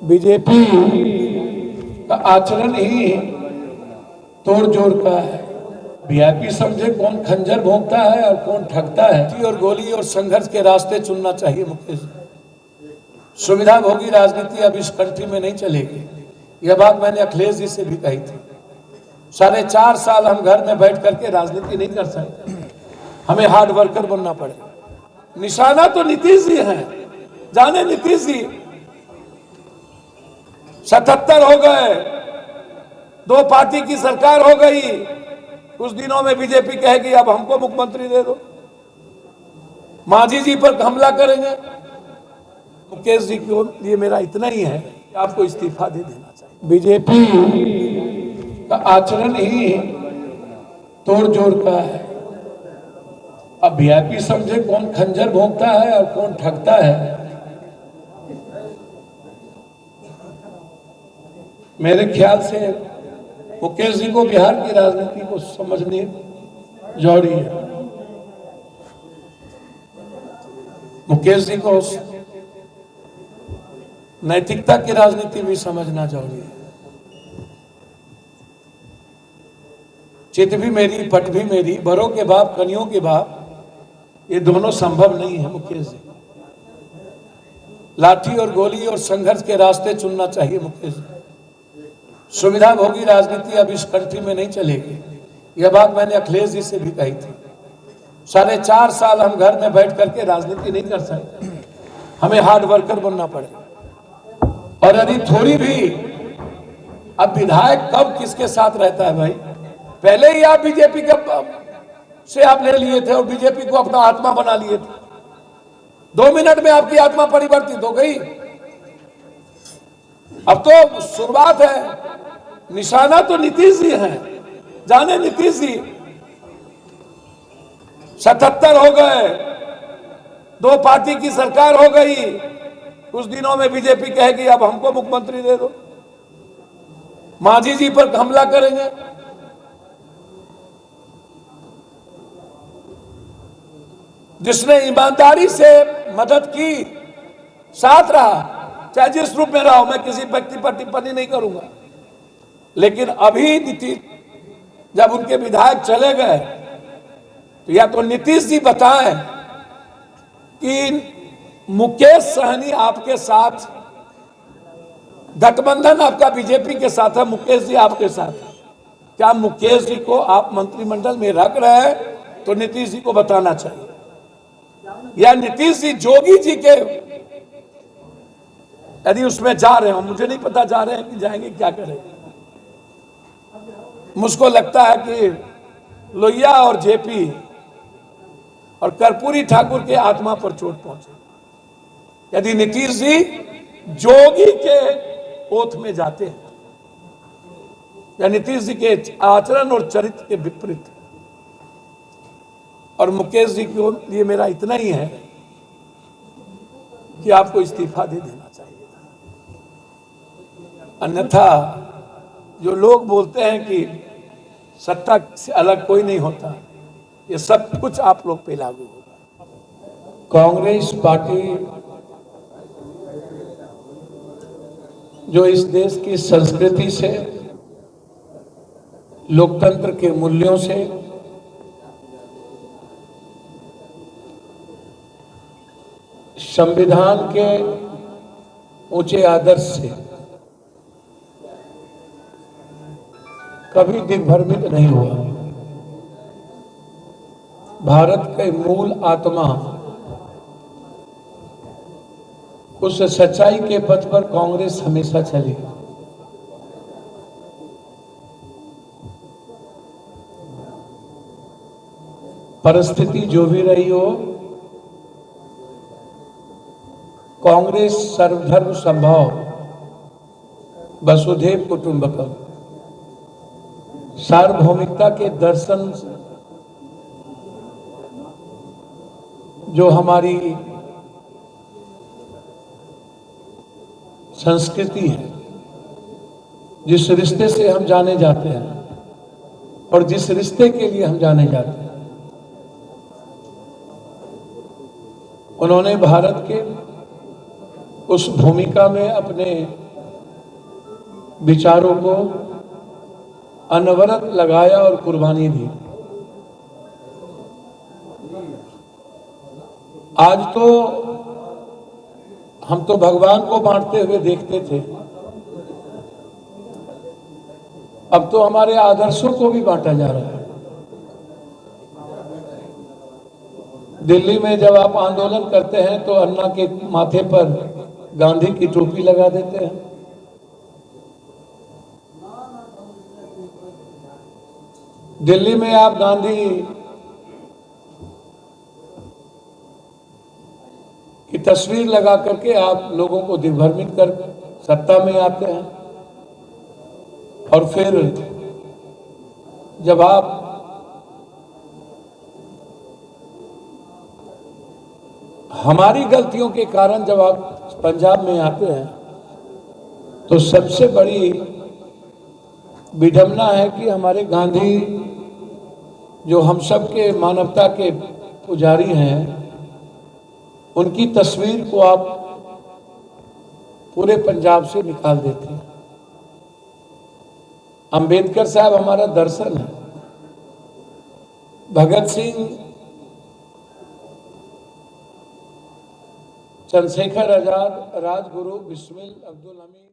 BJP का आचरण ही तोड़ जोड़ का है। वीआईपी समझे कौन खंजर भोंकता है और कौन ठगता है। और गोली और संघर्ष के रास्ते चुनना चाहिए मुकेश। सुविधा भोगी राजनीति अब इस कंट्री में नहीं चलेगी। यह बात मैंने अखिलेश जी से भी कही थी। 4.5 साल हम घर में बैठ करके राजनीति नहीं कर सकते, हमें हार्ड वर्कर बनना पड़ेगा। निशाना तो नीतीश जी हैं, जाने नीतीश जी 77 हो गए, 2 पार्टी की सरकार हो गई, कुछ दिनों में बीजेपी कहेगी अब हमको मुख्यमंत्री दे दो, मांझी जी पर हमला करेंगे। मुकेश जी के लिए मेरा इतना ही है कि आपको इस्तीफा दे देना चाहिए। बीजेपी का आचरण ही तोड़ जोड़ का है। अब वीआईपी समझे कौन खंजर भोंकता है और कौन ठगता है। मेरे ख्याल से मुकेश जी को बिहार की राजनीति को समझने जरूरी है। मुकेश जी को नैतिकता की राजनीति भी समझना जरूरी है। चित भी मेरी, पट भी मेरी, बड़ों के बाप, कनियों के बाप, ये दोनों संभव नहीं है मुकेश जी। लाठी और गोली और संघर्ष के रास्ते चुनना चाहिए मुकेश जी। सुविधा भोगी राजनीति अब इस कंट्री में नहीं चलेगी। यह बात मैंने अखिलेश जी से भी कही थी। 4.5 साल हम घर में बैठ करके राजनीति नहीं कर सकते, हमें हार्ड वर्कर बनना पड़ेगा। और यदि थोड़ी भी, अब विधायक कब किसके साथ रहता है भाई? पहले ही आप बीजेपी से आप ले लिए थे और बीजेपी को अपना आत्मा बना लिए थे। 2 मिनट में आपकी आत्मा परिवर्तित हो गई। अब तो शुरुआत है। निशाना तो नीतीश जी हैं, जाने नीतीश जी 77 हो गए, 2 पार्टी की सरकार हो गई, कुछ दिनों में बीजेपी कहेगी अब हमको मुख्यमंत्री दे दो, मांझी जी पर हमला करेंगे। जिसने ईमानदारी से मदद की, साथ रहा, चाहे जिस रूप में रहा हो, मैं किसी व्यक्ति पर टिप्पणी नहीं करूंगा, लेकिन अभी नीतीश जब उनके विधायक चले गए तो या तो नीतीश जी बताएं कि मुकेश सहनी आपके साथ, गठबंधन आपका बीजेपी के साथ है, मुकेश जी आपके साथ है, क्या मुकेश जी को आप मंत्रिमंडल में रख रहे हैं? तो नीतीश जी को बताना चाहिए। या नीतीश जी जोगी जी के यदि उसमें जा रहे हो, मुझे नहीं पता जा रहे हैं कि जाएंगे, क्या करेंगे। मुझको लगता है कि लोहिया और जेपी और कर्पूरी ठाकुर के आत्मा पर चोट पहुंचे यदि नीतीश जी जोगी के ओथ में जाते हैं या नीतीश जी के आचरण और चरित्र के विपरीत। और मुकेश जी के लिए मेरा इतना ही है कि आपको इस्तीफा दे देना चाहिए। अन्यथा जो लोग बोलते हैं कि सत्ता से अलग कोई नहीं होता, ये सब कुछ आप लोग पे लागू होगा। कांग्रेस पार्टी जो इस देश की संस्कृति से, लोकतंत्र के मूल्यों से, संविधान के ऊंचे आदर्श से कभी दिग्भ्रमित नहीं हुआ। भारत के मूल आत्मा, उस सच्चाई के पथ पर कांग्रेस हमेशा चली। परिस्थिति जो भी रही हो, कांग्रेस सर्वधर्म समभाव, वसुधैव कुटुंबकम, सार्वभौमिकता के दर्शन जो हमारी संस्कृति है, जिस रिश्ते से हम जाने जाते हैं और जिस रिश्ते के लिए हम जाने जाते हैं, उन्होंने भारत के उस भूमिका में अपने विचारों को अनवरत लगाया और कुर्बानी दी। आज तो हम तो भगवान को बांटते हुए देखते थे, अब तो हमारे आदर्शों को भी बांटा जा रहा है। दिल्ली में जब आप आंदोलन करते हैं तो अन्ना के माथे पर गांधी की टोपी लगा देते हैं। दिल्ली में आप गांधी की तस्वीर लगा करके आप लोगों को दिग्भ्रमित कर सत्ता में आते हैं, और फिर जब आप हमारी गलतियों के कारण जब आप पंजाब में आते हैं तो सबसे बड़ी विडंबना है कि हमारे गांधी जो हम सब के मानवता के पुजारी हैं, उनकी तस्वीर को आप पूरे पंजाब से निकाल देते हैं। अंबेडकर साहब हमारा दर्शन है, भगत सिंह, चंद्रशेखर आजाद, राजगुरु, बिस्मिल, अब्दुल हमीद।